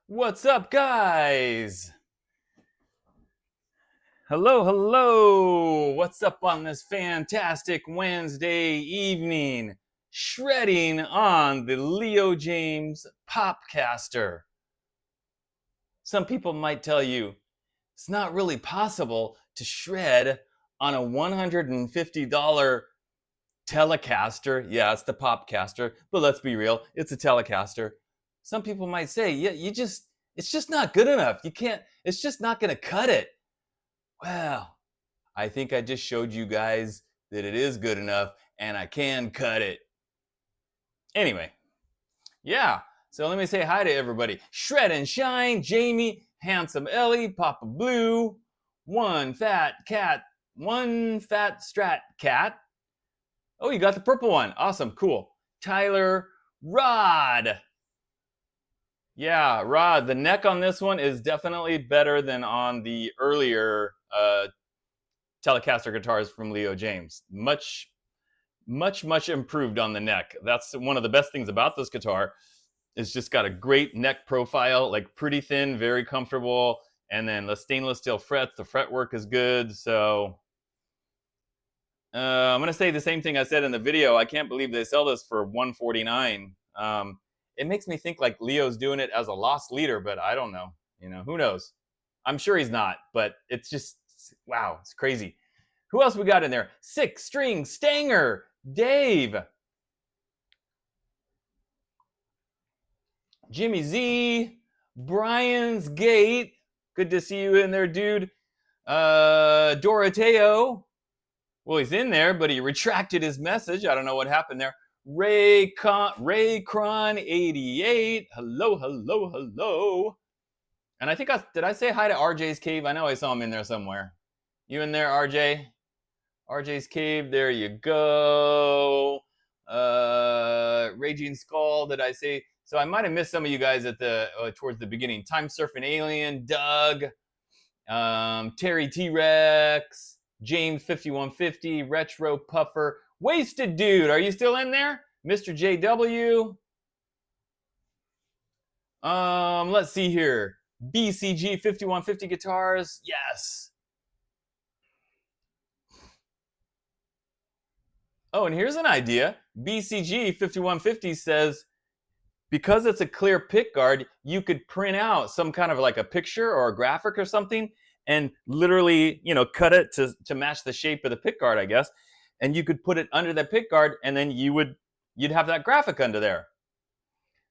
What's up, guys? Hello, hello. What's up on this fantastic Wednesday evening? Shredding on the Leo James Popcaster. Some people might tell you it's not really possible to shred on a $150 telecaster. Yeah, it's the Popcaster, but let's be real, it's a telecaster. Some people might say, yeah, it's just not good enough. You can't, it's just not going to cut it. Well, I think I just showed you guys that it is good enough and I can cut it. Anyway, yeah, so let me say hi to everybody. Shred and Shine, Jamie, Handsome Ellie, Papa Blue, One Fat Cat, One Fat Strat Cat. Oh, you got the purple one. Awesome, cool. Tyler, Rod. Yeah, Rod, the neck on this one is definitely better than on the earlier Telecaster guitars from Leo James. Much improved on the neck. That's one of the best things about this guitar. It's just got a great neck profile, like pretty thin, very comfortable. And then the stainless steel frets, the fretwork is good. So I'm going to say the same thing I said in the video. I can't believe they sell this for $149. It makes me think like Leo's doing it as a lost leader, but I don't know. You know, who knows? I'm sure he's not, but it's just, wow, it's crazy. Who else we got in there? 6-string Stanger, Dave. Jimmy Z, Brian's Gate. Good to see you in there, dude. Doroteo. Well, he's in there, but he retracted his message. I don't know what happened there. Raycron88. Hello, hello, hello. And I think did I say hi to RJ's Cave? I know I saw him in there somewhere. You in there, RJ? RJ's Cave, there you go. Raging Skull, did I say? So I might have missed some of you guys at the towards the beginning. Time Surfing Alien, Doug, Terry T-Rex, James 5150, Retro Puffer, Wasted Dude, are you still in there? Mr. JW. Let's see here. BCG 5150 guitars, yes. Oh, and here's an idea. BCG 5150 says, because it's a clear pick guard, you could print out some kind of like a picture or a graphic or something and literally, you know, cut it to match the shape of the pick guard, I guess. And you could put it under the pick guard and then you'd have that graphic under there.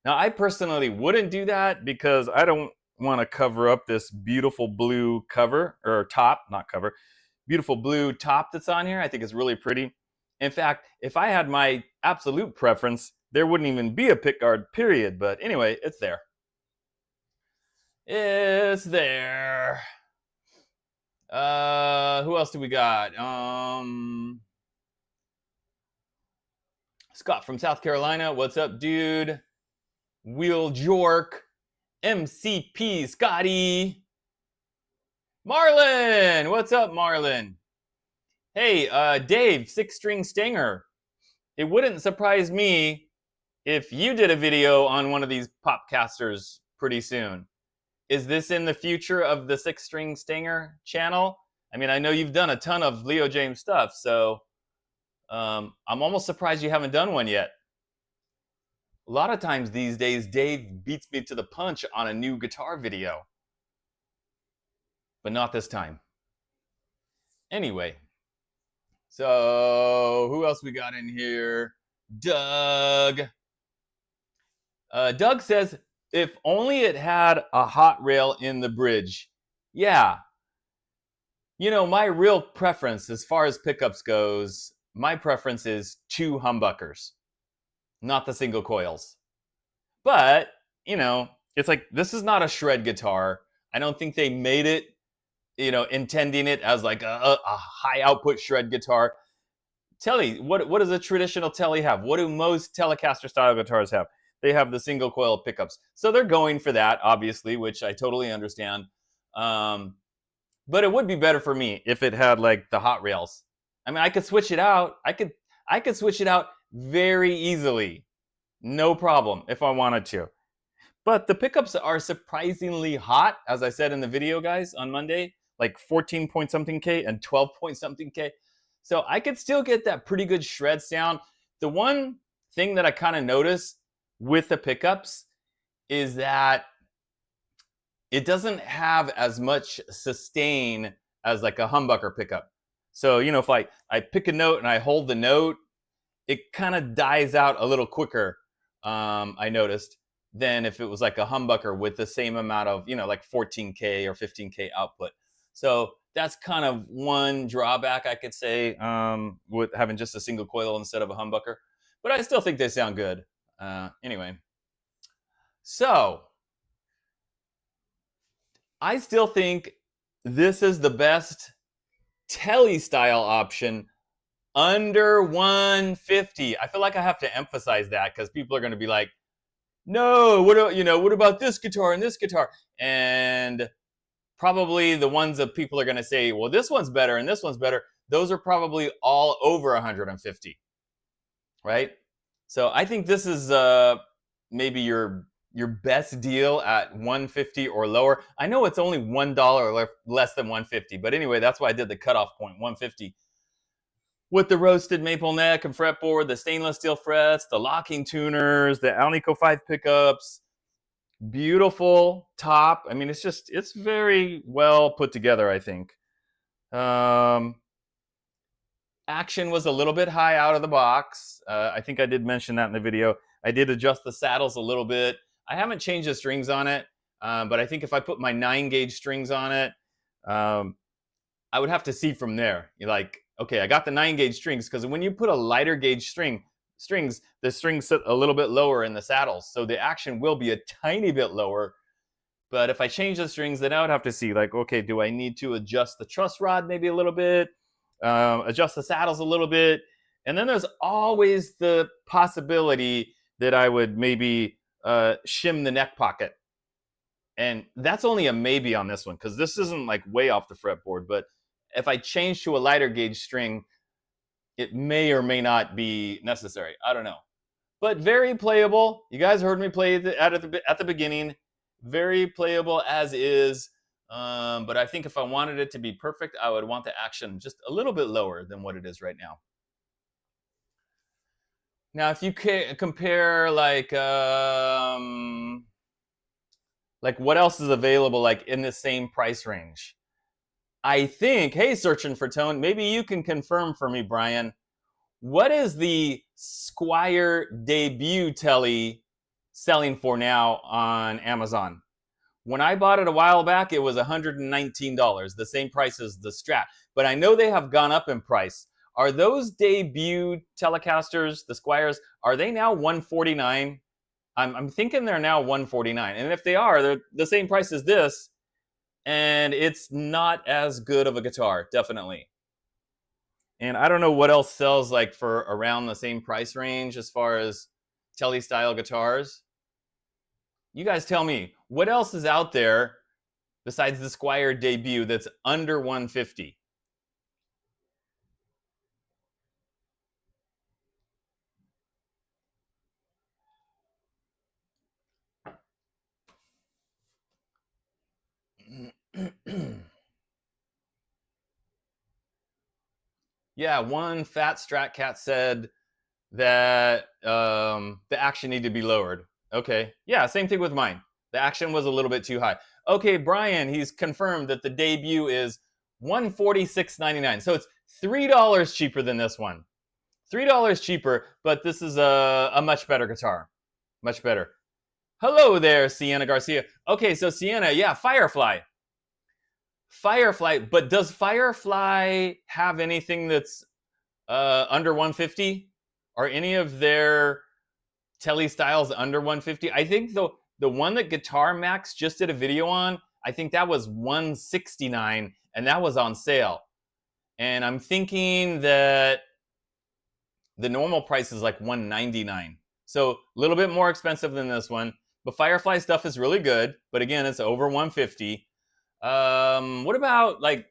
Now, I personally wouldn't do that because I don't want to cover up this beautiful blue cover or top, not cover, beautiful blue top that's on here. I think it's really pretty. In fact, if I had my absolute preference, there wouldn't even be a pick guard, period. But anyway, it's there. It's there. Who else do we got? Scott from South Carolina. What's up, dude? Wheel Jork. MCP Scotty. Marlon. What's up, Marlon? Hey, Dave, 6-string Stinger. It wouldn't surprise me if you did a video on one of these Popcasters pretty soon, is this in the future of the 6-string Stinger channel? I mean, I know you've done a ton of Leo James stuff, so I'm almost surprised you haven't done one yet. A lot of times these days, Dave beats me to the punch on a new guitar video, but not this time. Anyway, so who else we got in here? Doug. Doug says, if only it had a hot rail in the bridge. Yeah. You know, my real preference as far as pickups goes, my preference is 2 humbuckers, not the single coils. But, you know, it's like, this is not a shred guitar. I don't think they made it, you know, intending it as like a high output shred guitar. Tele, what does a traditional tele have? What do most Telecaster style guitars have? They have the single coil pickups. So they're going for that, obviously, which I totally understand. But it would be better for me if it had like the hot rails. I mean, I could switch it out. I could switch it out very easily. No problem if I wanted to. But the pickups are surprisingly hot, as I said in the video, guys, on Monday, like 14 point something K and 12 point something K. So I could still get that pretty good shred sound. The one thing that I kind of noticed with the pickups is that it doesn't have as much sustain as like a humbucker pickup. So, you know, if I pick a note and I hold the note, it kind of dies out a little quicker, I noticed, than if it was like a humbucker with the same amount of, you know, like 14K or 15K output. So that's kind of one drawback I could say with having just a single coil instead of a humbucker. But I still think they sound good. Anyway, so I still think this is the best tele style option under 150. I feel like I have to emphasize that because people are going to be like, no, what about this guitar and this guitar? And probably the ones that people are going to say, well, this one's better and this one's better. Those are probably all over 150, right? So I think this is maybe your best deal at 150 or lower. I know it's only $1 less than 150, but anyway, that's why I did the cutoff point, 150. With the roasted maple neck and fretboard, the stainless steel frets, the locking tuners, the Alnico 5 pickups, beautiful top. I mean, it's very well put together, I think. Action was a little bit high out of the box. I think I did mention that in the video. I did adjust the saddles a little bit. I haven't changed the strings on it, but I think if I put my 9-gauge strings on it, I would have to see from there. You're like, okay, I got the 9-gauge strings, because when you put a lighter gauge strings, the strings sit a little bit lower in the saddles, so the action will be a tiny bit lower. But if I change the strings, then I would have to see, like, okay, do I need to adjust the truss rod maybe a little bit, adjust the saddles a little bit? And then there's always the possibility that I would maybe shim the neck pocket. And that's only a maybe on this one, because this isn't like way off the fretboard. But if I change to a lighter gauge string, it may or may not be necessary. I don't know. But very playable. You guys heard me play at the beginning. Very playable as is. But I think if I wanted it to be perfect, I would want the action just a little bit lower than what it is right now. Now, if you compare like what else is available like in the same price range, I think, hey, searching for tone, maybe you can confirm for me, Brian. What is the Squier debut tele selling for now on Amazon? When I bought it a while back, it was $119, the same price as the Strat. But I know they have gone up in price. Are those debut Telecasters, the Squiers, are they now $149? I'm thinking they're now $149. And if they are, they're the same price as this. And it's not as good of a guitar, definitely. And I don't know what else sells like for around the same price range as far as tele style guitars. You guys tell me, what else is out there besides the Squier debut that's under 150? Yeah, one fat Strat Cat said that the action needed to be lowered. Okay. Yeah, same thing with mine. The action was a little bit too high. Okay, Brian, he's confirmed that the debut is $146.99. So it's $3 cheaper than this one. $3 cheaper, but this is a much better guitar. Much better. Hello there, Sienna Garcia. Okay, so Sienna, yeah, Firefly. Firefly, but does Firefly have anything that's under 150? Are any of their tele styles under 150? I think the one that Guitar Max just did a video on, I think that was 169, and that was on sale. And I'm thinking that the normal price is like 199. So a little bit more expensive than this one. But Firefly stuff is really good. But again, it's over 150. What about like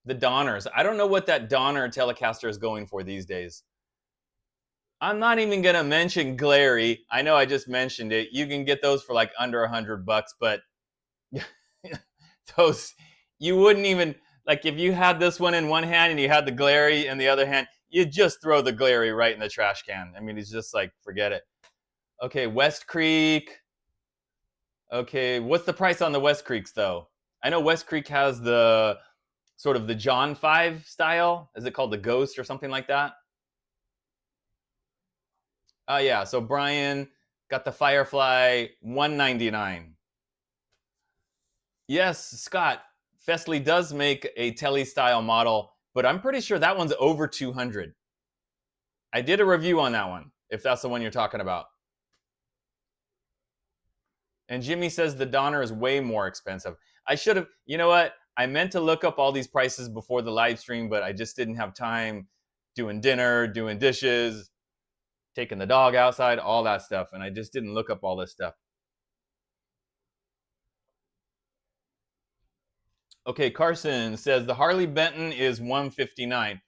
the Donners? I don't know what that Donner Telecaster is going for these days. I'm not even gonna mention Glary. I know I just mentioned it. You can get those for like under $100, but those you wouldn't even like if you had this one in one hand and you had the Glary in the other hand, you just throw the Glary right in the trash can. I mean, it's just like forget it. Okay, West Creek. Okay, what's the price on the West Creeks though? I know West Creek has the sort of the John 5 style. Is it called the Ghost or something like that? Yeah, so Brian got the Firefly $199. Yes, Scott, Festly does make a tele style model, but I'm pretty sure that one's over 200. I did a review on that one, if that's the one you're talking about. And Jimmy says the Donner is way more expensive. I should have, you know what? I meant to look up all these prices before the live stream, but I just didn't have time doing dinner, doing dishes, taking the dog outside, all that stuff. And I just didn't look up all this stuff. Okay, Carson says the Harley Benton is $159.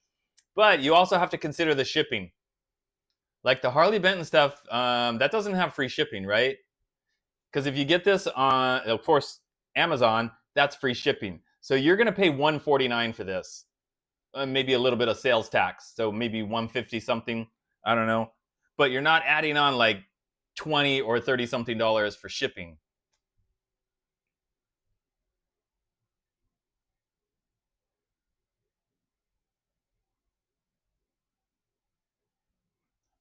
But you also have to consider the shipping. Like the Harley Benton stuff, that doesn't have free shipping, right? Because if you get this on, of course, Amazon, that's free shipping. So you're going to pay $149 for this. Maybe a little bit of sales tax. So maybe $150 something. I don't know. But you're not adding on like $20 or $30 something for shipping.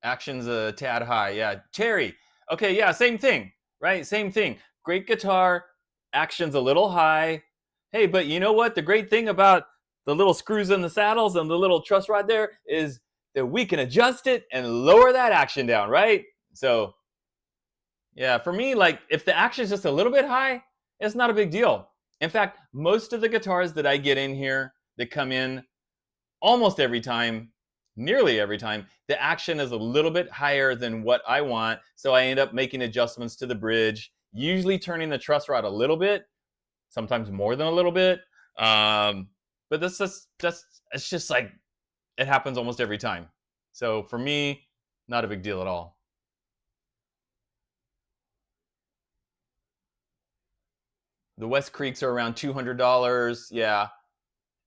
Action's a tad high. Yeah. Terry. Okay, yeah, same thing, right? Same thing. Great guitar. Action's a little high. Hey, but you know what? The great thing about the little screws in the saddles and the little truss rod there is that we can adjust it and lower that action down, right? So, yeah, for me, like if the action is just a little bit high, it's not a big deal. In fact, most of the guitars that I get in here that come in almost every time, nearly every time, the action is a little bit higher than what I want. So I end up making adjustments to the bridge, usually turning the truss rod a little bit, sometimes more than a little bit. But it's just like it happens almost every time. So for me, not a big deal at all. The West Creeks are around $200. Yeah.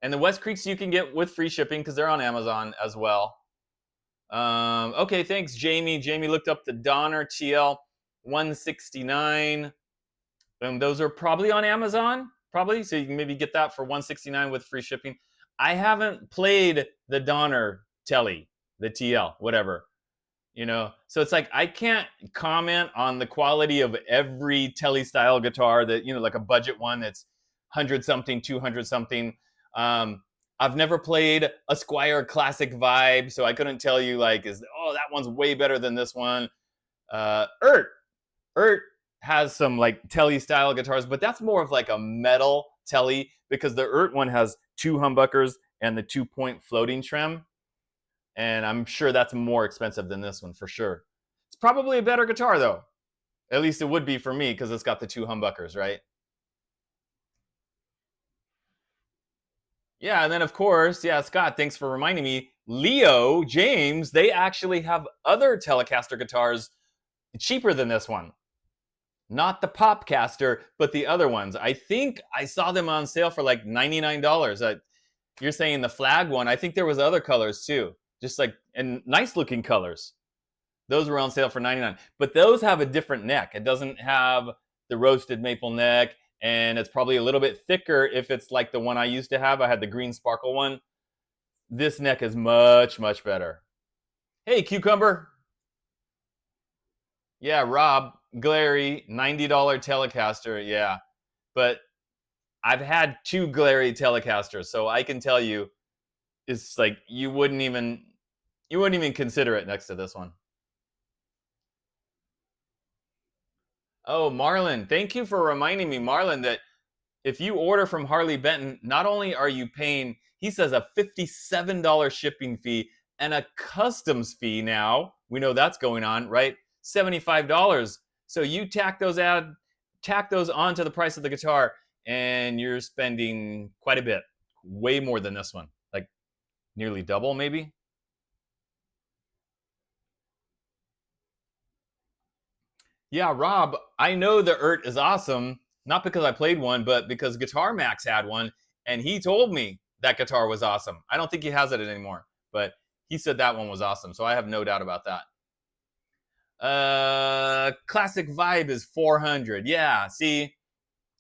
And the West Creeks you can get with free shipping because they're on Amazon as well. Okay, thanks, Jamie. Jamie looked up the Donner TL 169. Those are probably on Amazon, probably. So you can maybe get that for 169 with free shipping. I haven't played the Donner Tele, the TL, whatever. You know, so it's like I can't comment on the quality of every tele style guitar that, you know, like a budget one that's 100 something, 200 something. I've never played a Squier Classic Vibe, so I couldn't tell you like, that one's way better than this one. Ert has some like tele style guitars, but that's more of like a metal tele because the Ert one has 2 humbuckers and the 2-point floating trem. And I'm sure that's more expensive than this one for sure. It's probably a better guitar though. At least it would be for me because it's got the 2 humbuckers, right? Yeah, and then of course, yeah, Scott, thanks for reminding me. Leo, James, they actually have other Telecaster guitars cheaper than this one. Not the Popcaster, but the other ones. I think I saw them on sale for like $99. You're saying the flag one. I think there was other colors too, just like, and nice looking colors. Those were on sale for $99, but those have a different neck. It doesn't have the roasted maple neck, and it's probably a little bit thicker if it's like the one I used to have. I had the green sparkle one. This neck is much, much better. Hey, Cucumber. Yeah, Rob, glary, $90 telecaster. Yeah, but I've had two glary telecasters, so I can tell you, it's like you wouldn't even consider it next to this one. Oh, Marlon, thank you for reminding me, Marlon, that if you order from Harley Benton, not only are you paying, he says, a $57 shipping fee and a customs fee now. We know that's going on, right? $75. So you tack those onto the price of the guitar, and you're spending quite a bit, way more than this one, like nearly double maybe. Yeah, Rob, I know the ERT is awesome, not because I played one, but because Guitar Max had one, and he told me that guitar was awesome. I don't think he has it anymore, but he said that one was awesome, so I have no doubt about that. Classic Vibe is 400. Yeah, see,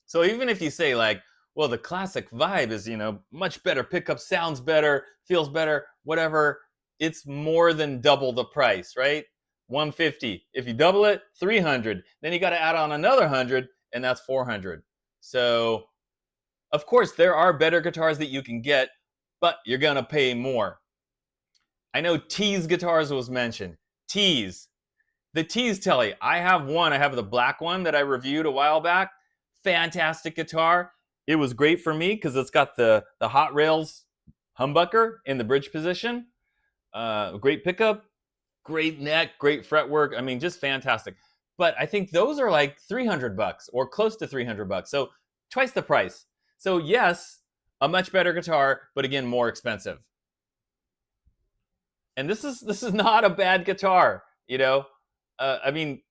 so even if you say like, well, the Classic Vibe is, much better pickup, sounds better, feels better, whatever, it's more than double the price, right? 150. If you double it, 300. Then you got to add on another 100, and that's 400. So, of course, there are better guitars that you can get, but you're going to pay more. I know Tease guitars was mentioned. Tease. The Tease Tele. I have one. I have the black one that I reviewed a while back. Fantastic guitar. It was great for me because it's got the Hot Rails humbucker in the bridge position. Great pickup. Great neck, great fretwork. I mean, just fantastic. But I think those are like $300 or close to $300. So twice the price. So yes, a much better guitar, but again, more expensive. And this is not a bad guitar, I mean,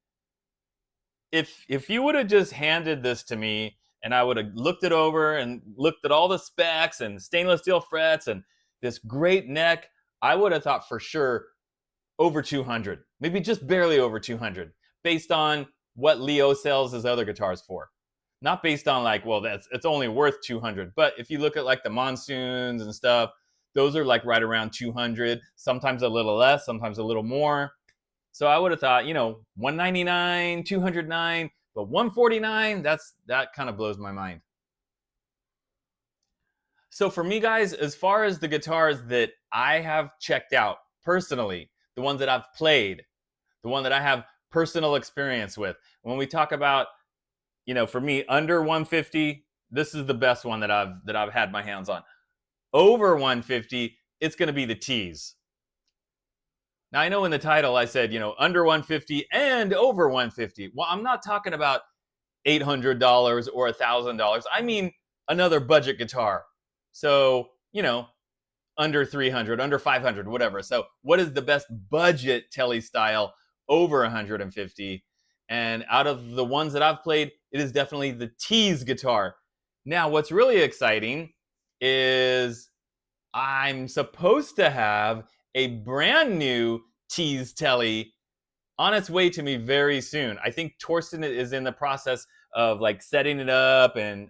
if you would have just handed this to me and I would have looked it over and looked at all the specs and stainless steel frets and this great neck, I would have thought for sure over 200, maybe just barely over 200, based on what Leo sells his other guitars for. Not based on like, well, it's only worth 200. But if you look at like the Monsoons and stuff, those are like right around 200, sometimes a little less, sometimes a little more. So I would have thought, 199, 209, but 149, that kind of blows my mind. So for me, guys, as far as the guitars that I have checked out personally, the ones that I've played, the one that I have personal experience with. When we talk about, for me, under 150, this is the best one that I've had my hands on. Over 150, it's going to be the Tease. Now I know in the title I said, under 150 and over 150. Well, I'm not talking about $800 or $1,000. I mean another budget guitar. So, under 300, under 500, whatever. So what is the best budget tele style over 150? And out of the ones that I've played, it is definitely the Tease guitar. Now, what's really exciting is I'm supposed to have a brand new Tease tele on its way to me very soon. I think Torsten is in the process of like setting it up and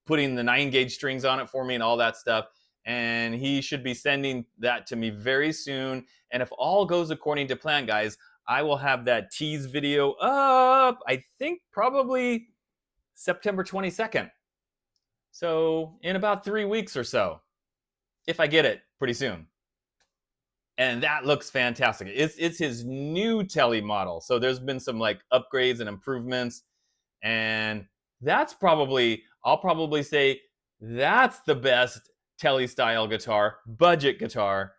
putting the 9-gauge strings on it for me and all that stuff. And he should be sending that to me very soon. And if all goes according to plan, guys, I will have that Tease video up, I think probably September 22nd. So in about 3 weeks or so, if I get it pretty soon. And that looks fantastic. It's his new tele model. So there's been some like upgrades and improvements. And I'll probably say that's the best tele style guitar, budget guitar,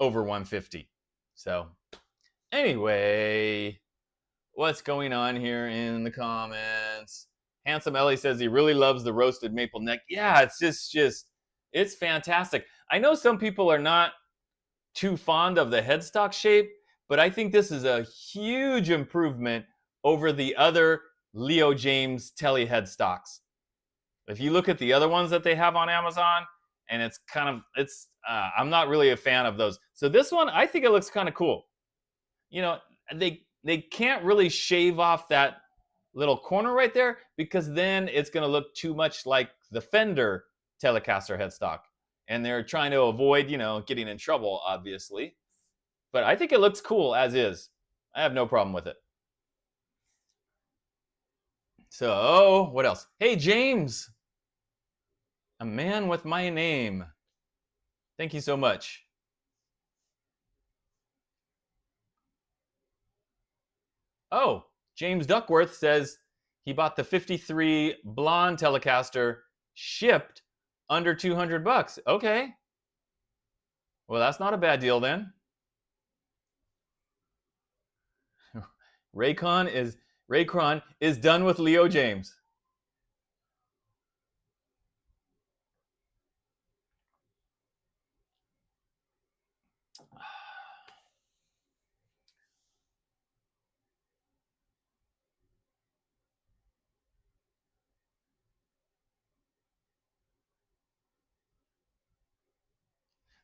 over 150. So anyway, what's going on here in the comments? Handsome Ellie says he really loves the roasted maple neck. Yeah, it's just it's fantastic. I know some people are not too fond of the headstock shape, but I think this is a huge improvement over the other Leo James tele headstocks. If you look at the other ones that they have on Amazon, and I'm not really a fan of those. So this one, I think it looks kind of cool. They can't really shave off that little corner right there, because then it's going to look too much like the Fender Telecaster headstock, and they're trying to avoid getting in trouble, obviously. But I think it looks cool as is. I have no problem with it. So what else? Hey, James, a man with my name, thank you so much. Oh, James Duckworth says he bought the 53 blonde Telecaster, shipped under $200. Okay. Well, that's not a bad deal then. Raycon is done with Leo James.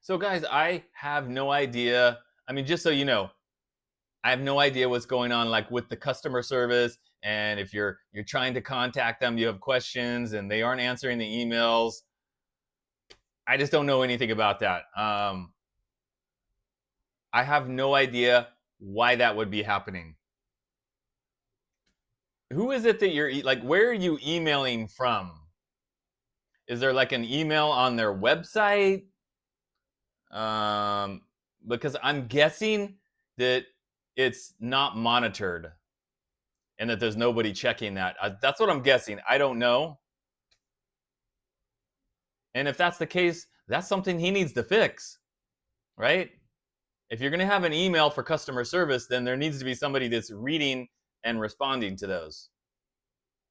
So guys, I have no idea. I mean, just so you know, I have no idea what's going on like with the customer service, and if you're trying to contact them, you have questions and they aren't answering the emails. I just don't know anything about that. I have no idea why that would be happening. Who is it that you're like, where are you emailing from? Is there like an email on their website? Because I'm guessing that it's not monitored and that there's nobody checking that. That's what I'm guessing. I don't know. And if that's the case, that's something he needs to fix, right? If you're going to have an email for customer service, then there needs to be somebody that's reading and responding to those.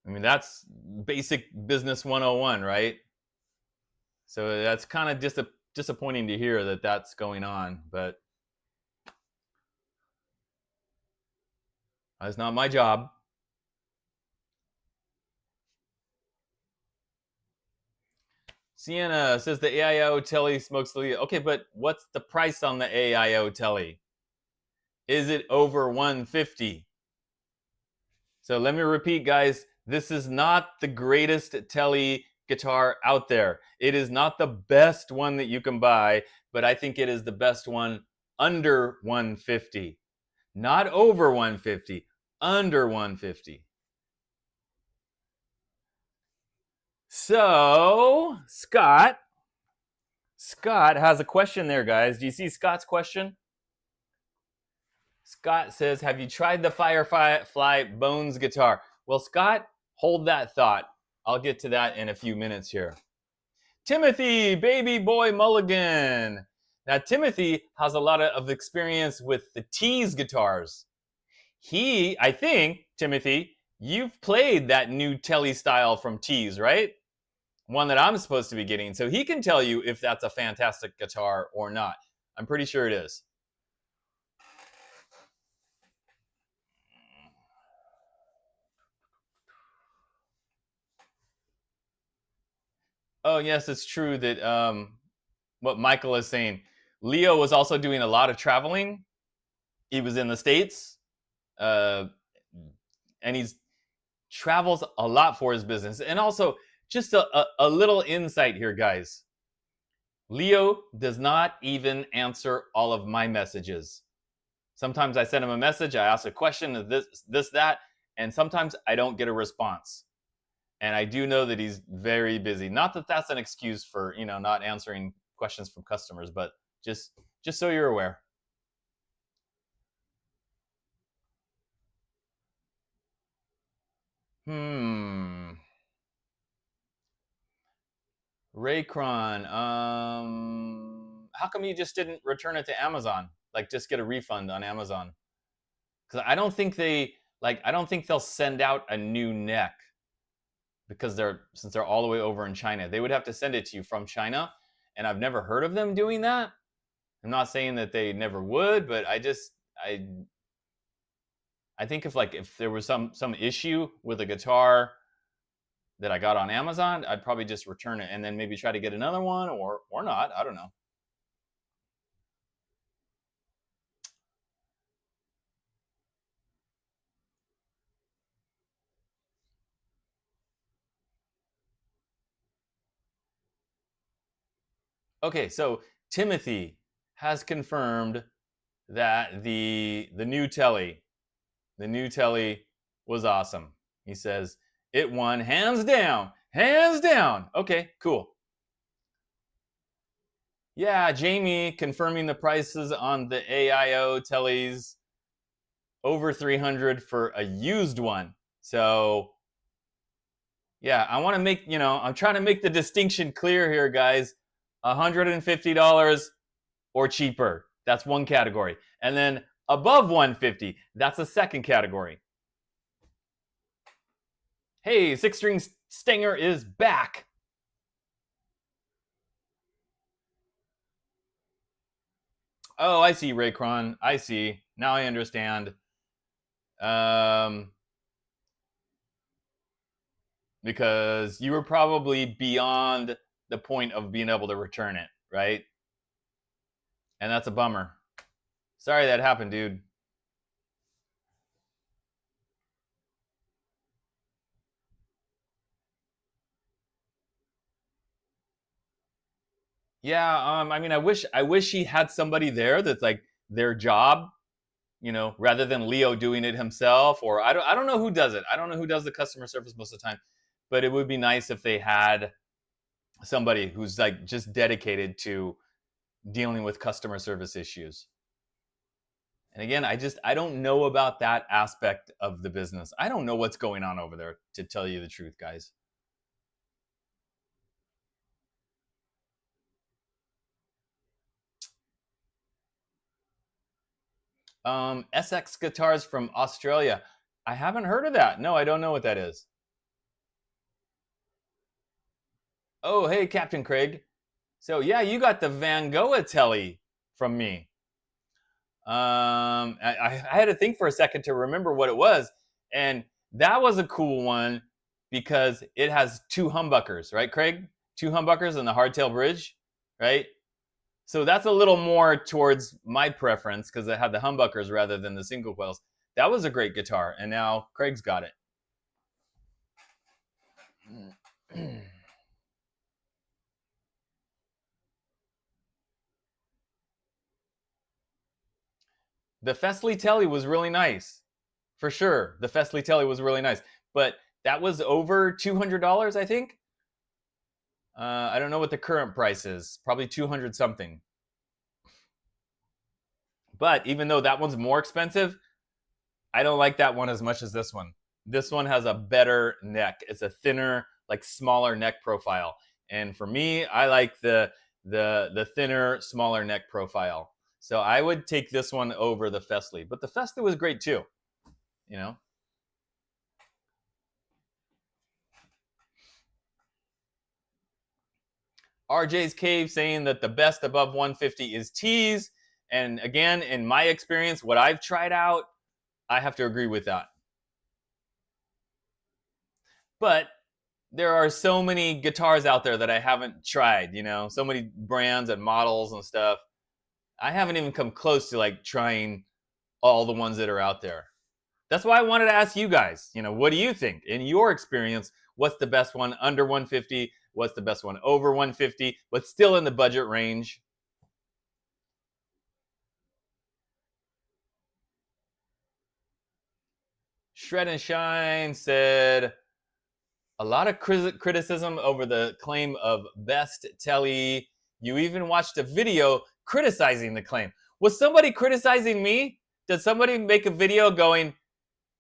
I mean, that's basic business 101, right? So that's kind of disappointing to hear that that's going on, but that's not my job. Sienna says the AIO tele smokes the Leo. Okay, but what's the price on the AIO tele? Is it over 150? So let me repeat, guys. This is not the greatest tele guitar out there. It is not the best one that you can buy, but I think it is the best one under 150. Not over 150, under 150. So, Scott has a question there, guys. Do you see Scott's question? Scott says, have you tried the Firefly Bones guitar? Well, Scott, hold that thought. I'll get to that in a few minutes here. Timothy, baby boy Mulligan. Now, Timothy has a lot of experience with the Tees guitars. I think, Timothy, you've played that new tele style from Tees, right? One that I'm supposed to be getting. So he can tell you if that's a fantastic guitar or not. I'm pretty sure it is. Oh, yes, it's true that what Michael is saying. Leo was also doing a lot of traveling. He was in the States, and he travels a lot for his business. And also, just a little insight here, guys. Leo does not even answer all of my messages. Sometimes I send him a message, I ask a question, this, that, and sometimes I don't get a response. And I do know that he's very busy. Not that that's an excuse for, not answering questions from customers, but just so you're aware. Raycron, how come you just didn't return it to Amazon? Like, just get a refund on Amazon? Because I don't think they'll send out a new neck, because since they're all the way over in China. They would have to send it to you from China, and I've never heard of them doing that. I'm not saying that they never would, but I think if there was some issue with a guitar, that I got on Amazon, I'd probably just return it and then maybe try to get another one or not. I don't know. Okay, so Timothy has confirmed that the new tele was awesome. He says it won hands down, hands down. Okay, cool. Yeah, Jamie confirming the prices on the AIO teles over 300 for a used one. So yeah, I want to make, I'm trying to make the distinction clear here, guys. $150 or cheaper. That's one category. And then above 150, that's a second category. Hey, Six String Stinger is back. Oh, I see, Raycron. I see. Now I understand. Because you were probably beyond the point of being able to return it, right? And that's a bummer. Sorry that happened, dude. Yeah, I mean, I wish he had somebody there that's like their job, rather than Leo doing it himself. Or I don't know who does it. I don't know who does the customer service most of the time, but it would be nice if they had somebody who's like just dedicated to dealing with customer service issues. And again, I don't know about that aspect of the business. I don't know what's going on over there, to tell you the truth, guys. SX Guitars from Australia. I haven't heard of that. No, I don't know what that is. Oh, hey, Captain Craig. So yeah, you got the Van Gogh tele from me. I had to think for a second to remember what it was, and that was a cool one because it has two humbuckers, right, Craig? Two humbuckers and the hardtail bridge, right? So that's a little more towards my preference because I have the humbuckers rather than the single coils. That was a great guitar, and now Craig's got it. The Fesley Telly was really nice, for sure. The Fesley Telly was really nice, but that was over $200, I think. I don't know what the current price is. Probably 200 something. But even though that one's more expensive, I don't like that one as much as this one. This one has a better neck. It's a thinner, like smaller neck profile. And for me, I like the thinner, smaller neck profile. So I would take this one over the Fesley. But the Fesley was great too, RJ's Cave saying that the best above 150 is T's. And again, in my experience, what I've tried out, I have to agree with that. But there are so many guitars out there that I haven't tried, so many brands and models and stuff. I haven't even come close to like trying all the ones that are out there. That's why I wanted to ask you guys, what do you think? In your experience, what's the best one under 150? What's the best one over 150, but still in the budget range? Shred and Shine said, a lot of criticism over the claim of best tele. You even watched a video criticizing the claim. Was somebody criticizing me? Did somebody make a video going,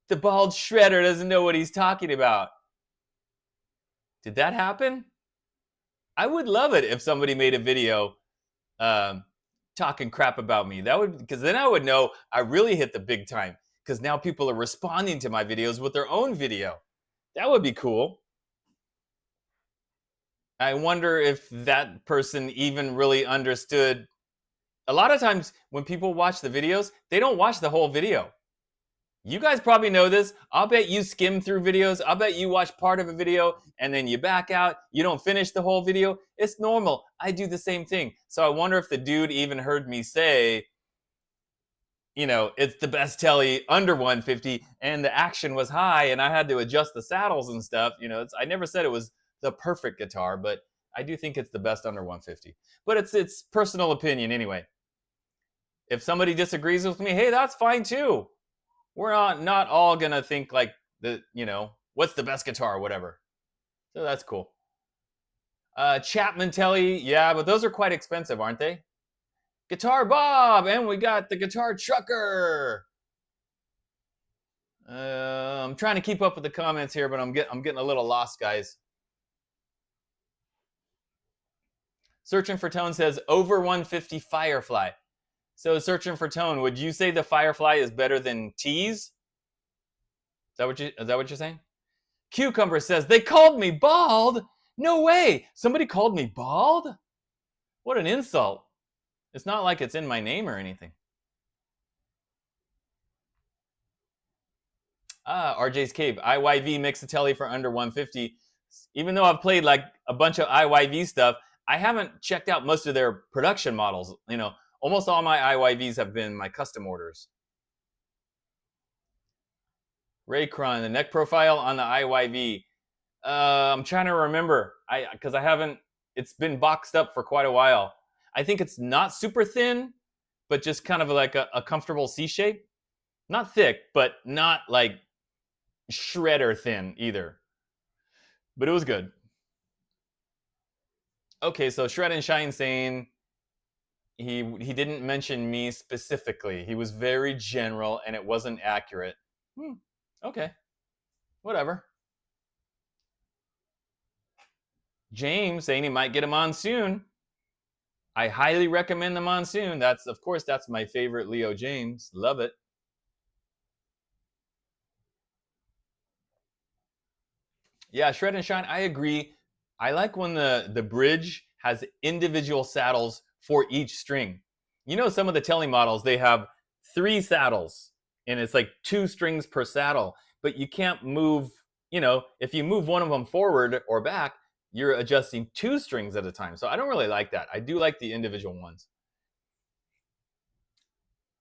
the bald shredder doesn't know what he's talking about? Did that happen? I would love it if somebody made a video talking crap about me. That would, because then I would know I really hit the big time, because now people are responding to my videos with their own video. That would be cool. I wonder if that person even really understood. A lot of times when people watch the videos, they don't watch the whole video. You guys probably know this. I'll bet you skim through videos. I'll bet you watch part of a video and then you back out. You don't finish the whole video. It's normal. I do the same thing. So I wonder if the dude even heard me say, it's the best tele under 150 and the action was high and I had to adjust the saddles and stuff. I never said it was the perfect guitar, but I do think it's the best under 150. But it's personal opinion anyway. If somebody disagrees with me, hey, that's fine too. We're not all gonna think like what's the best guitar or whatever. So that's cool. Chapman Telly, yeah, but those are quite expensive, aren't they? Guitar Bob, and we got the Guitar Trucker. I'm trying to keep up with the comments here, but I'm getting a little lost, guys. Searching for Tone says over 150 Firefly. So Searching for Tone, would you say the Firefly is better than T's? Is that what you're saying? Cucumber says, they called me bald. No way. Somebody called me bald? What an insult. It's not like it's in my name or anything. RJ's Cave. IYV Mixatelli for under 150. Even though I've played like a bunch of IYV stuff, I haven't checked out most of their production models. Almost all my IYVs have been my custom orders. Raycron, the neck profile on the IYV. I'm trying to remember. Because I haven't. It's been boxed up for quite a while. I think it's not super thin, but just kind of like a comfortable C shape. Not thick, but not like shredder thin either. But it was good. Okay, so Shred and Shine saying he didn't mention me specifically. He was very general and it wasn't accurate. Okay, whatever. James saying he might get a Monsoon. I highly recommend the Monsoon. That's my favorite Leo James. Love it. Yeah, Shred and Shine, I agree. I like when the bridge has individual saddles for each string. Some of the Tele models, they have 3 saddles, and it's like 2 strings per saddle. But you can't move, if you move one of them forward or back, you're adjusting 2 strings at a time. So I don't really like that. I do like the individual ones.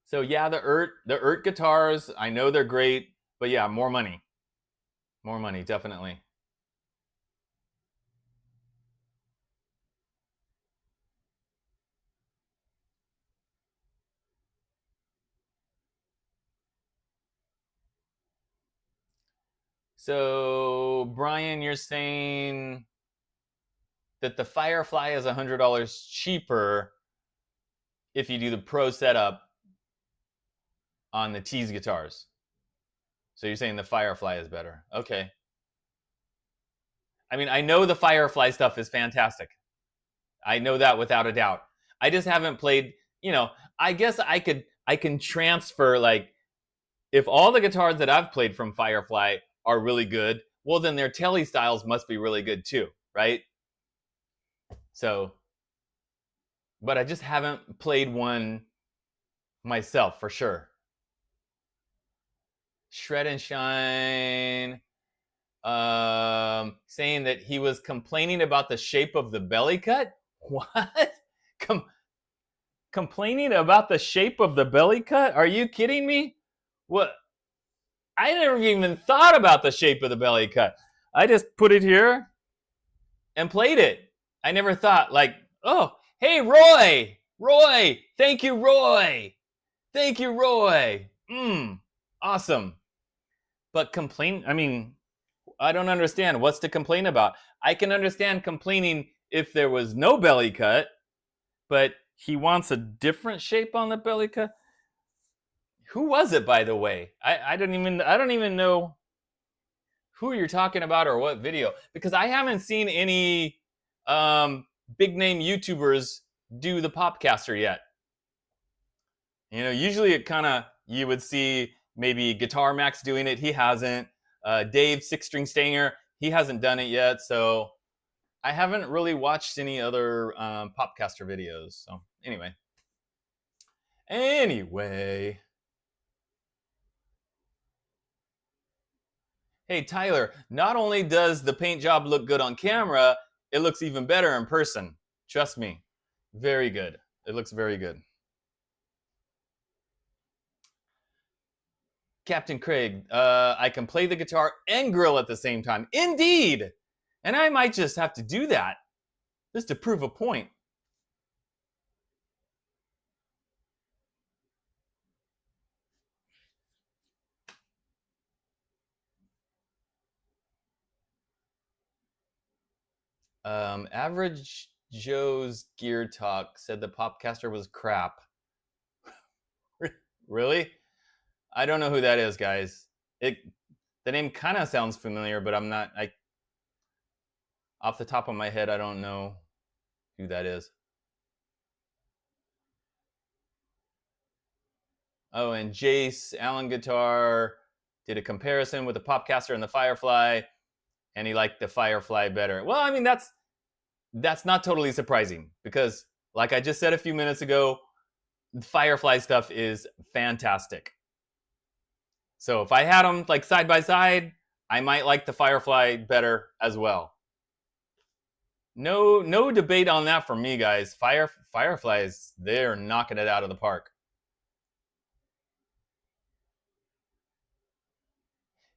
So yeah, the ERT guitars, I know they're great, but yeah, more money. More money, definitely. So Brian, you're saying that the Firefly is $100 cheaper if you do the Pro setup on the T's guitars. So you're saying the Firefly is better. Okay. I mean, I know the Firefly stuff is fantastic. I know that without a doubt. I just haven't played, I guess I can transfer, like, if all the guitars that I've played from Firefly are really good, well, then their Tele styles must be really good too, right? So, but I just haven't played one myself for sure. Shred and Shine saying that he was complaining about the shape of the belly cut. What? Complaining about the shape of the belly cut? Are you kidding me? What? I never even thought about the shape of the belly cut. I just put it here and played it. I never thought, like, oh, hey, Roy. Roy. Thank you, Roy. Thank you, Roy. Awesome. But I don't understand. What's to complain about? I can understand complaining if there was no belly cut, but he wants a different shape on the belly cut. Who was it, by the way? I don't even know who you're talking about or what video, because I haven't seen any big name YouTubers do the Popcaster yet. Usually it you would see maybe Guitar Max doing it. He hasn't. Dave 6-String Stanger, he hasn't done it yet. So I haven't really watched any other Popcaster videos. So anyway. Hey, Tyler, not only does the paint job look good on camera, it looks even better in person. Trust me. Very good. It looks very good. Captain Craig, I can play the guitar and grill at the same time. Indeed! And I might just have to do that just to prove a point. Average Joe's Gear Talk said the Popcaster was crap. Really? I don't know who that is, guys. The name kind of sounds familiar, but I'm not. Off the top of my head, I don't know who that is. Oh, and Jace Allen Guitar did a comparison with the Popcaster and the Firefly, and he liked the Firefly better. Well, I mean that's not totally surprising because, like I just said a few minutes ago, the Firefly stuff is fantastic. So if I had them like side by side, I might like the Firefly better as well. No debate on that for me, guys. Fireflies, they're knocking it out of the park.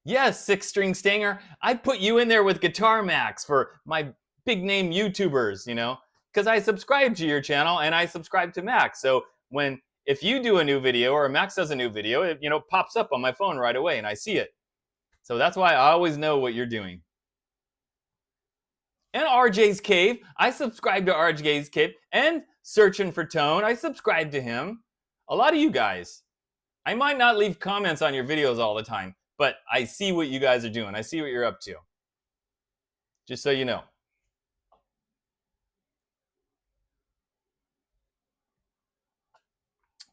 Yes, Six String Stanger. I'd put you in there with Guitar Max for my big name YouTubers, you know, because I subscribe to your channel and I subscribe to Max. So if you do a new video or Max does a new video, it pops up on my phone right away and I see it. So that's why I always know what you're doing. And RJ's Cave. I subscribe to RJ's Cave. And Searching for Tone. I subscribe to him. A lot of you guys. I might not leave comments on your videos all the time, but I see what you guys are doing. I see what you're up to. Just so you know.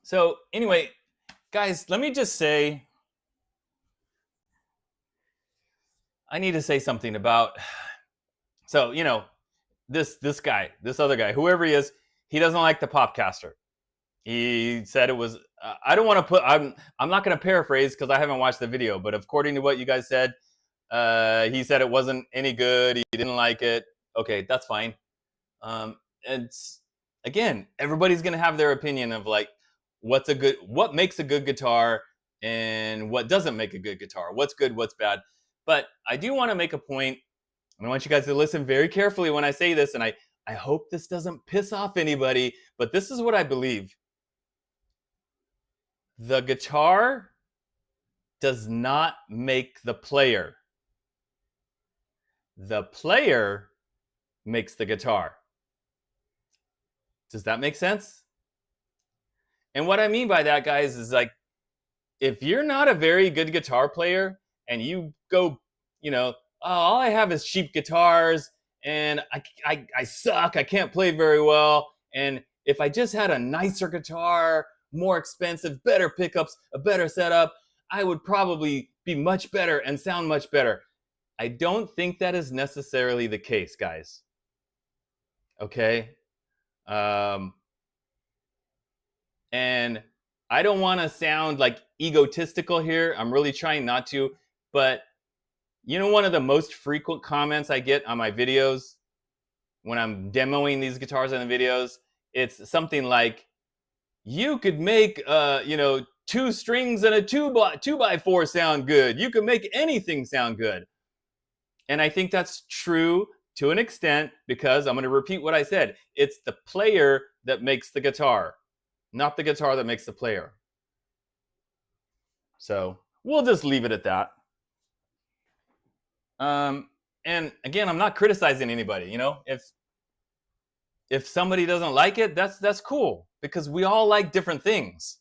So anyway, guys, let me just say, I need to say something about, so, this other guy, whoever he is, he doesn't like the Popcaster. He said it was, I don't want to put, I'm not going to paraphrase because I haven't watched the video, but according to what you guys said, he said it wasn't any good. He didn't like it. Okay, that's fine. It's, again, everybody's going to have their opinion of like, what makes a good guitar and what doesn't make a good guitar. What's good, what's bad. But I do want to make a point. I want you guys to listen very carefully when I say this, and I hope this doesn't piss off anybody, but this is what I believe. The guitar does not make the player. The player makes the guitar. Does that make sense? And what I mean by that, guys, is like, if you're not a very good guitar player and you go, oh, all I have is cheap guitars and I suck, I can't play very well, and if I just had a nicer guitar, more expensive, better pickups, a better setup, I would probably be much better and sound much better. I don't think that is necessarily the case, guys. Okay? And I don't want to sound like egotistical here. I'm really trying not to. But one of the most frequent comments I get on my videos when I'm demoing these guitars in the videos, it's something like, you could make, 2 strings and a 2x4 sound good. You can make anything sound good. And I think that's true to an extent because I'm going to repeat what I said. It's the player that makes the guitar, not the guitar that makes the player. So we'll just leave it at that. And again, I'm not criticizing anybody. If somebody doesn't like it, that's cool because we all like different things.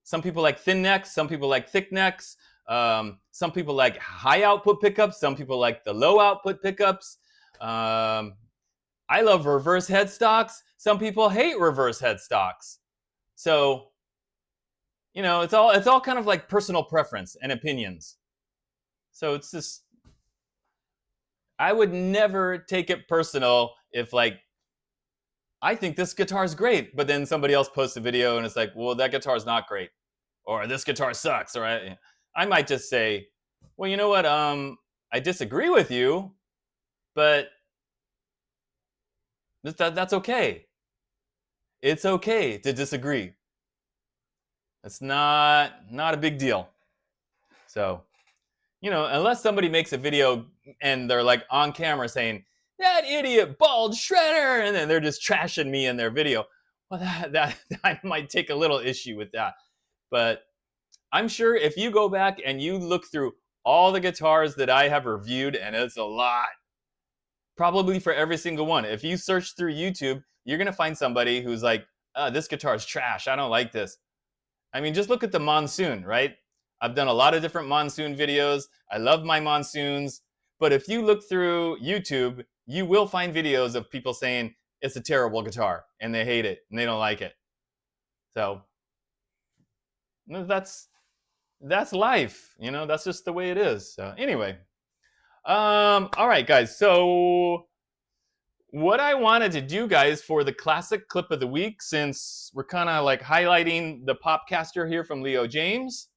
Some people like thin necks, some people like thick necks, some people like high output pickups, some people like the low output pickups. I love reverse headstocks. Some people hate reverse headstocks. So, it's all kind of like personal preference and opinions. So it's just, I would never take it personal if like, I think this guitar is great, but then somebody else posts a video and it's like, well, that guitar is not great, or this guitar sucks, or I might just say, Well, you know what? I disagree with you, but that's okay. It's okay to disagree. It's not a big deal. So, unless somebody makes a video and they're like on camera saying that idiot bald shredder, and then they're just trashing me in their video. Well, that I might take a little issue with that. But I'm sure if you go back and you look through all the guitars that I have reviewed, and it's a lot, probably for every single one. If you search through YouTube, you're gonna find somebody who's like, this guitar is trash. I don't like this. I mean, just look at the Monsoon, right? I've done a lot of different Monsoon videos. I love my Monsoons. But if you look through YouTube, you will find videos of people saying it's a terrible guitar and they hate it and they don't like it. So that's life, that's just the way it is. So anyway, all right, guys. So what I wanted to do, guys, for the classic clip of the week, since we're kind of like highlighting the Popcaster here from Leo James,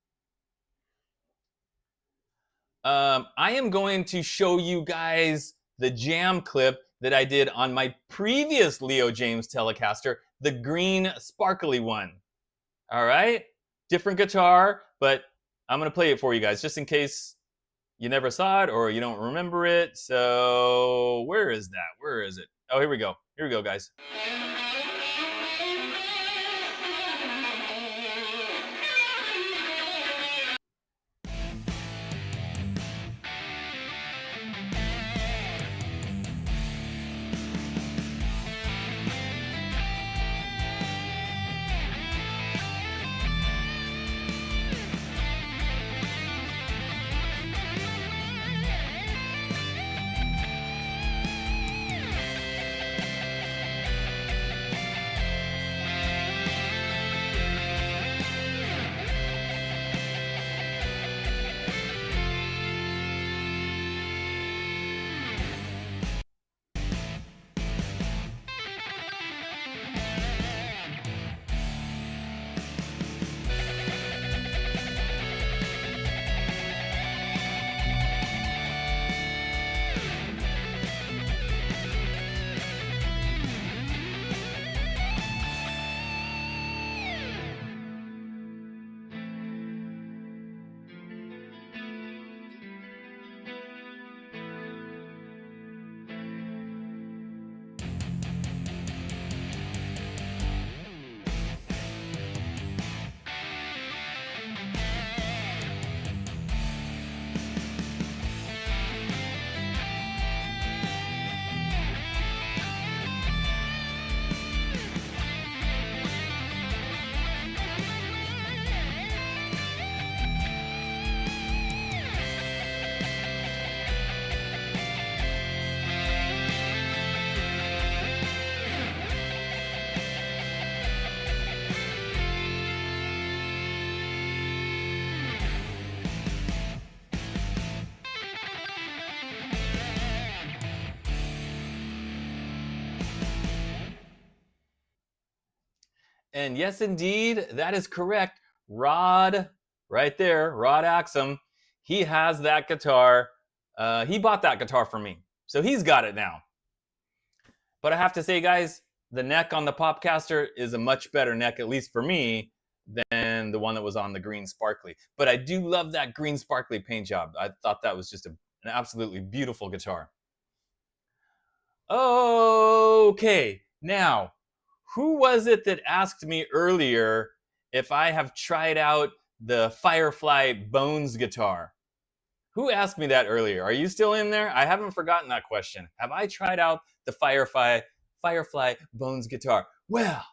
I am going to show you guys the jam clip that I did on my previous Leo James Telecaster, the green sparkly one. All right, different guitar, but I'm going to play it for you guys just in case you never saw it or you don't remember it. So where is that? Where is it? Oh, here we go. Here we go, guys. And yes, indeed, that is correct. Rod, right there, Rod Axum, he has that guitar. He bought that guitar for me, so he's got it now. But I have to say, guys, the neck on the Popcaster is a much better neck, at least for me, than the one that was on the green sparkly. But I do love that green sparkly paint job. I thought that was just an absolutely beautiful guitar. Okay, now, who was it that asked me earlier if I have tried out the Firefly Bones guitar? Who asked me that earlier? Are you still in there? I haven't forgotten that question. Have I tried out the Firefly Bones guitar? Well,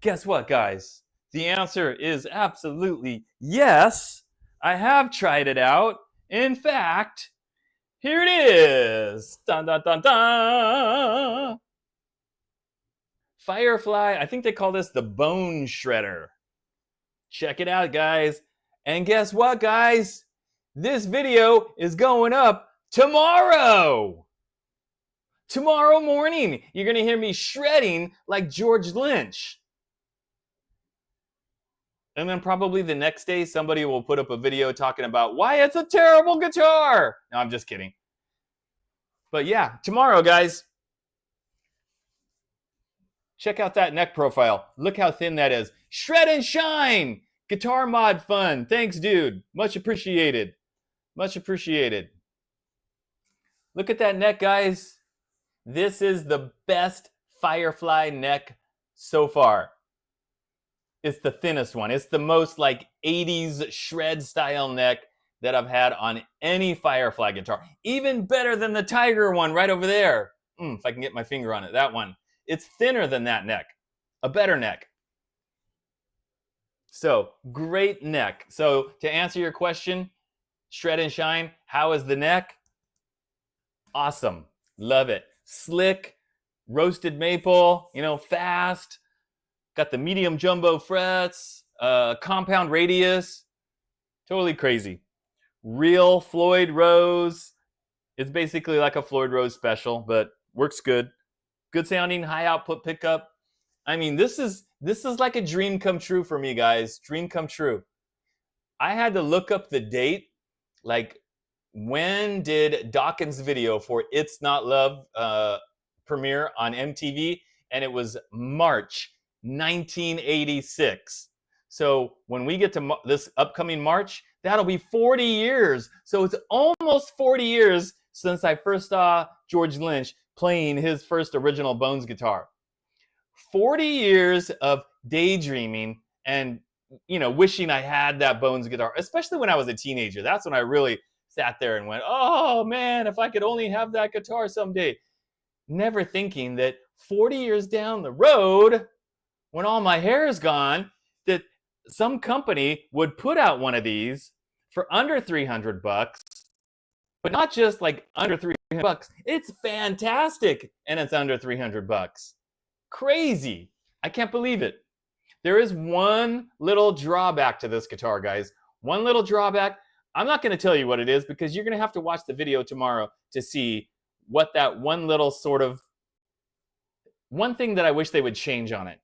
guess what, guys? The answer is absolutely yes. I have tried it out. In fact, here it is. Dun, dun, dun, dun. Firefly, I think they call this the Bone Shredder. Check it out, guys. And guess what, guys? This video is going up tomorrow. Tomorrow morning, you're going to hear me shredding like George Lynch. And then probably the next day, somebody will put up a video talking about why it's a terrible guitar. No, I'm just kidding. But yeah, tomorrow, guys, check out that neck profile. Look how thin that is. Shred and shine. Guitar mod fun. Thanks, dude. Much appreciated. Much appreciated. Look at that neck, guys. This is the best Firefly neck so far. It's the thinnest one. It's the most like 80s shred style neck that I've had on any Firefly guitar. Even better than the Tiger one right over there. If I can get my finger on it, that one. It's thinner than that neck. A better neck. So, great neck. So, to answer your question, shred and shine, how is the neck? Awesome. Love it. Slick, roasted maple, fast. Got the medium jumbo frets, compound radius. Totally crazy. Real Floyd Rose. It's basically like a Floyd Rose special, but works good. Good sounding, high output pickup. I mean, this is like a dream come true for me, guys. Dream come true. I had to look up the date. Like, when did Dawkins' video for It's Not Love premiere on MTV? And it was March 1986. So when we get to this upcoming March, that'll be 40 years. So it's almost 40 years since I first saw George Lynch playing his first original Bones guitar. 40 years of daydreaming and, wishing I had that Bones guitar, especially when I was a teenager. That's when I really sat there and went, oh man, if I could only have that guitar someday. Never thinking that 40 years down the road, when all my hair is gone, that some company would put out one of these for under $300, but not just like under $300. It's fantastic, and it's under $300. Crazy. I can't believe it. There is one little drawback to this guitar, guys. One little drawback. I'm not going to tell you what it is because you're going to have to watch the video tomorrow to see what that one little one thing that I wish they would change on it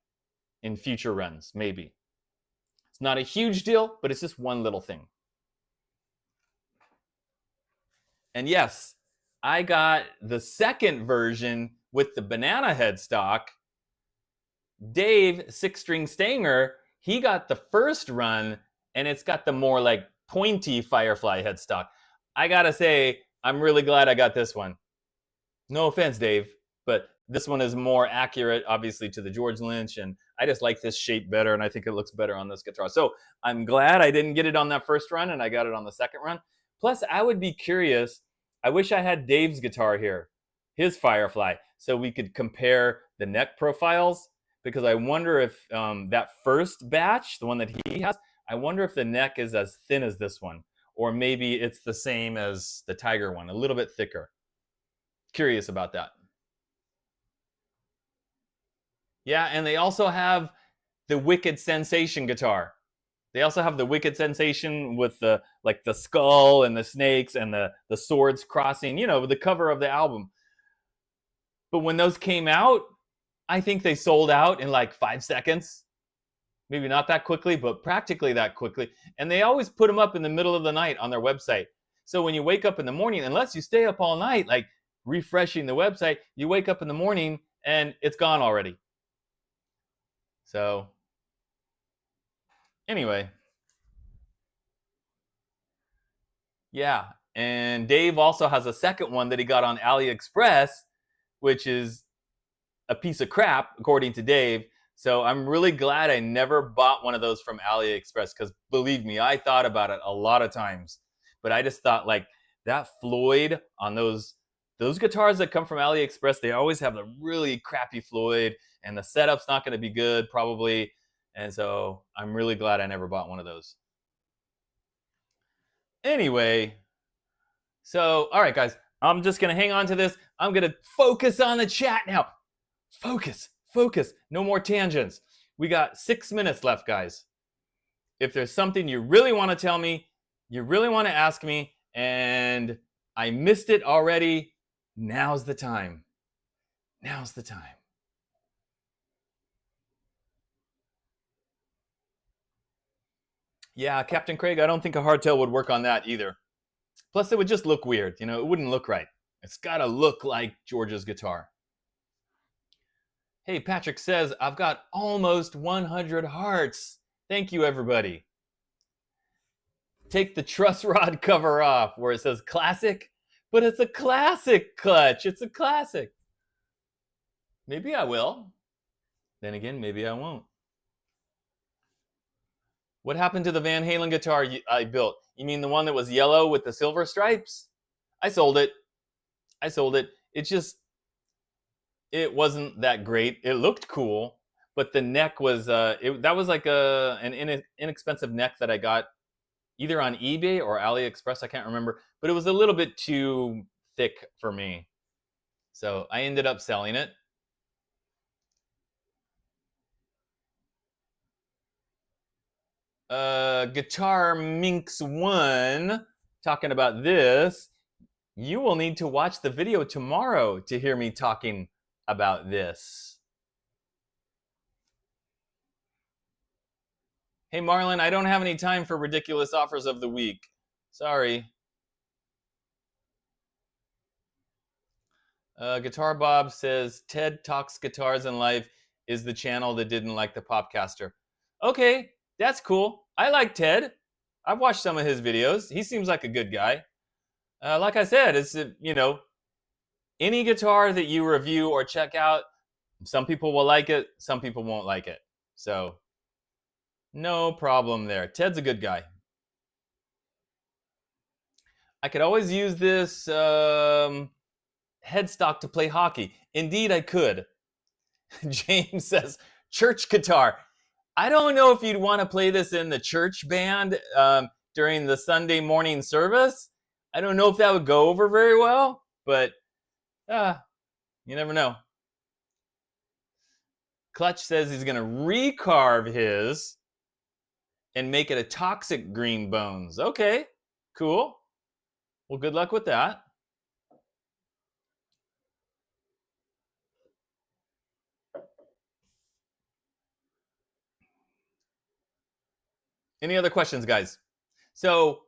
in future runs, maybe. It's not a huge deal, but it's just one little thing. And yes, I got the second version with the banana headstock. Dave, 6-string Stanger, he got the first run, and it's got the more like pointy Firefly headstock. I gotta say, I'm really glad I got this one. No offense, Dave, but this one is more accurate, obviously, to the George Lynch, and I just like this shape better, and I think it looks better on this guitar. So I'm glad I didn't get it on that first run, and I got it on the second run. Plus, I would be curious. I wish I had Dave's guitar here, his Firefly, so we could compare the neck profiles, because I wonder if that first batch, the one that he has, I wonder if the neck is as thin as this one, or maybe it's the same as the Tiger one, a little bit thicker. Curious about that. Yeah, and they also have the Wicked Sensation guitar. They also have the Wicked Sensation with the skull and the snakes and the swords crossing, the cover of the album. But when those came out, I think they sold out in like 5 seconds. Maybe not that quickly, but practically that quickly. And they always put them up in the middle of the night on their website. So when you wake up in the morning, unless you stay up all night, like refreshing the website, you wake up in the morning and it's gone already. So anyway. Yeah. And Dave also has a second one that he got on AliExpress, which is a piece of crap, according to Dave. So I'm really glad I never bought one of those from AliExpress, because believe me, I thought about it a lot of times. But I just thought, like, that Floyd on those guitars that come from AliExpress, they always have the really crappy Floyd, and the setup's not going to be good, probably. And so I'm really glad I never bought one of those. Anyway, so, all right, guys, I'm just going to hang on to this. I'm going to focus on the chat now. Focus. No more tangents. We got 6 minutes left, guys. If there's something you really want to tell me, you really want to ask me, and I missed it already, now's the time. Now's the time. Yeah, Captain Craig, I don't think a hardtail would work on that either. Plus, it would just look weird. You know, it wouldn't look right. It's got to look like George's guitar. Hey, Patrick says, I've got almost 100 hearts. Thank you, everybody. Take the truss rod cover off where it says classic, but it's a classic clutch. It's a classic. Maybe I will. Then again, maybe I won't. What happened to the Van Halen guitar I built? You mean the one that was yellow with the silver stripes? I sold it. It wasn't that great. It looked cool, but the neck was that was like an inexpensive neck that I got either on eBay or AliExpress. I can't remember, but it was a little bit too thick for me, so I ended up selling it. Guitar Minx 1 talking about this. You will need to watch the video tomorrow to hear me talking about this. Hey, Marlon, I don't have any time for ridiculous offers of the week. Sorry. Guitar Bob says, Ted Talks Guitars in Life is the channel that didn't like the Popcaster. Okay, that's cool. I like Ted. I've watched some of his videos. He seems like a good guy. Like I said, it's, any guitar that you review or check out, some people will like it, some people won't like it. So, no problem there. Ted's a good guy. I could always use this headstock to play hockey. Indeed, I could. James says, church guitar. I don't know if you'd want to play this in the church band during the Sunday morning service. I don't know if that would go over very well, but you never know. Clutch says he's going to recarve his and make it a toxic green bones. Okay, cool. Well, good luck with that. Any other questions, guys? So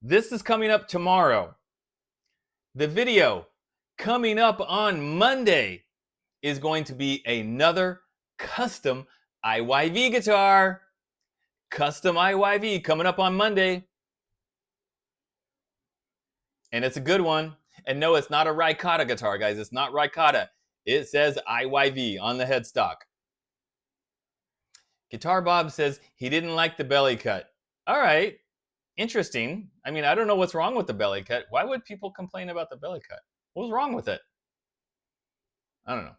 this is coming up tomorrow. The video coming up on Monday is going to be another custom IYV guitar. Custom IYV coming up on Monday. And it's a good one. And no, it's not a Ricotta guitar, guys. It's not Ricotta. It says IYV on the headstock. Guitar Bob says he didn't like the belly cut. All right. Interesting. I mean, I don't know what's wrong with the belly cut. Why would people complain about the belly cut? What was wrong with it? I don't know.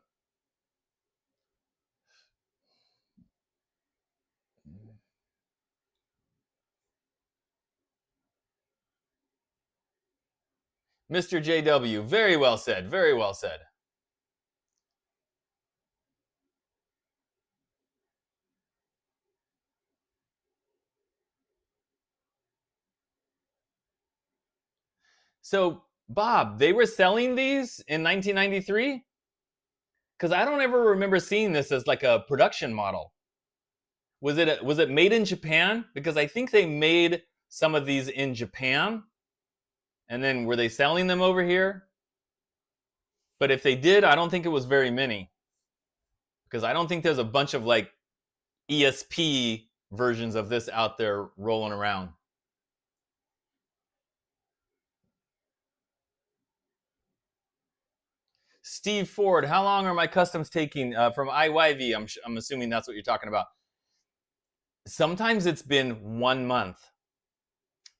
Mr. JW, very well said. Very well said. So, Bob, they were selling these in 1993? Because I don't ever remember seeing this as like a production model. Was it made in Japan? Because I think they made some of these in Japan. And then were they selling them over here? But if they did, I don't think it was very many. Because I don't think there's a bunch of like ESP versions of this out there rolling around. Steve Ford, how long are my customs taking from IYV? I'm assuming that's what you're talking about. Sometimes it's been 1 month.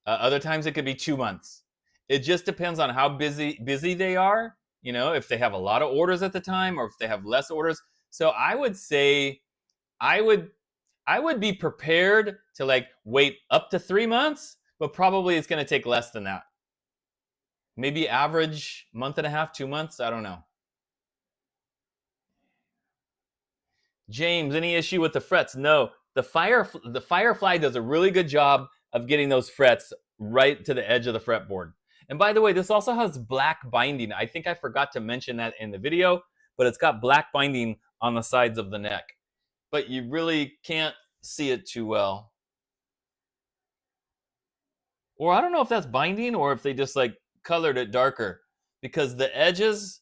Other times it could be 2 months. It just depends on how busy they are. You know, if they have a lot of orders at the time or if they have less orders. So I would say I would be prepared to like wait up to 3 months, but probably it's going to take less than that. Maybe average month and a half, 2 months. I don't know. James, any issue with the frets? No. The Firefly does a really good job of getting those frets right to the edge of the fretboard. And by the way, this also has black binding. I think I forgot to mention that in the video, but it's got black binding on the sides of the neck. But you really can't see it too well. Or I don't know if that's binding or if they just like colored it darker because the edges,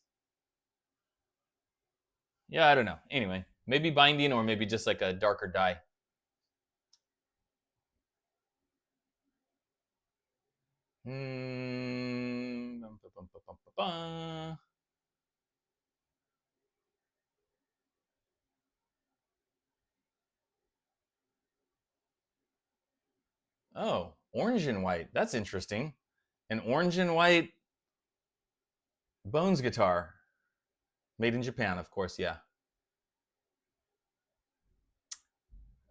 yeah, I don't know. Anyway, maybe binding or maybe just like a darker dye. Oh, orange and white. That's interesting. An orange and white Bones guitar. Made in Japan, of course, yeah.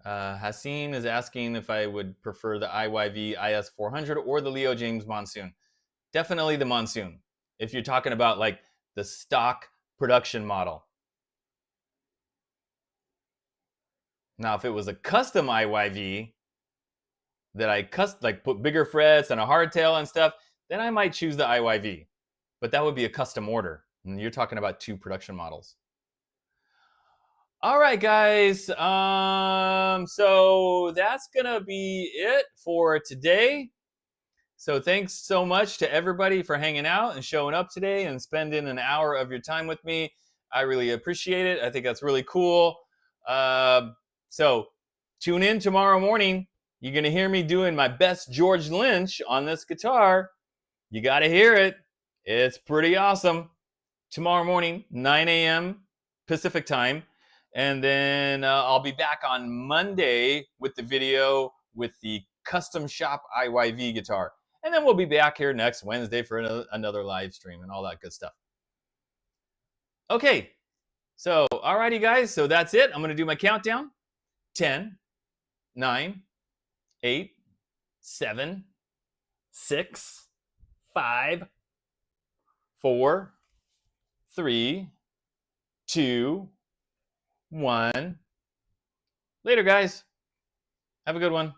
Haseen is asking if I would prefer the IYV IS400 or the Leo James Monsoon. Definitely the Monsoon. If you're talking about like the stock production model. Now, if it was a custom IYV that I like put bigger frets and a hardtail and stuff, then I might choose the IYV. But that would be a custom order. And you're talking about 2 production models. All right, guys. So that's gonna be it for today. So thanks so much to everybody for hanging out and showing up today and spending an hour of your time with me. I really appreciate it. I think that's really cool. So tune in tomorrow morning. You're gonna hear me doing my best George Lynch on this guitar. You gotta hear it. It's pretty awesome. Tomorrow morning, 9 a.m. Pacific time. And then I'll be back on Monday with the video with the custom shop IYV guitar. And then we'll be back here next Wednesday for another live stream and all that good stuff. Okay, so alrighty guys, so that's it. I'm gonna do my countdown. 10, 9, 8, 7, 6, 5, 4, 3, 2, 1. Later, guys. Have a good one.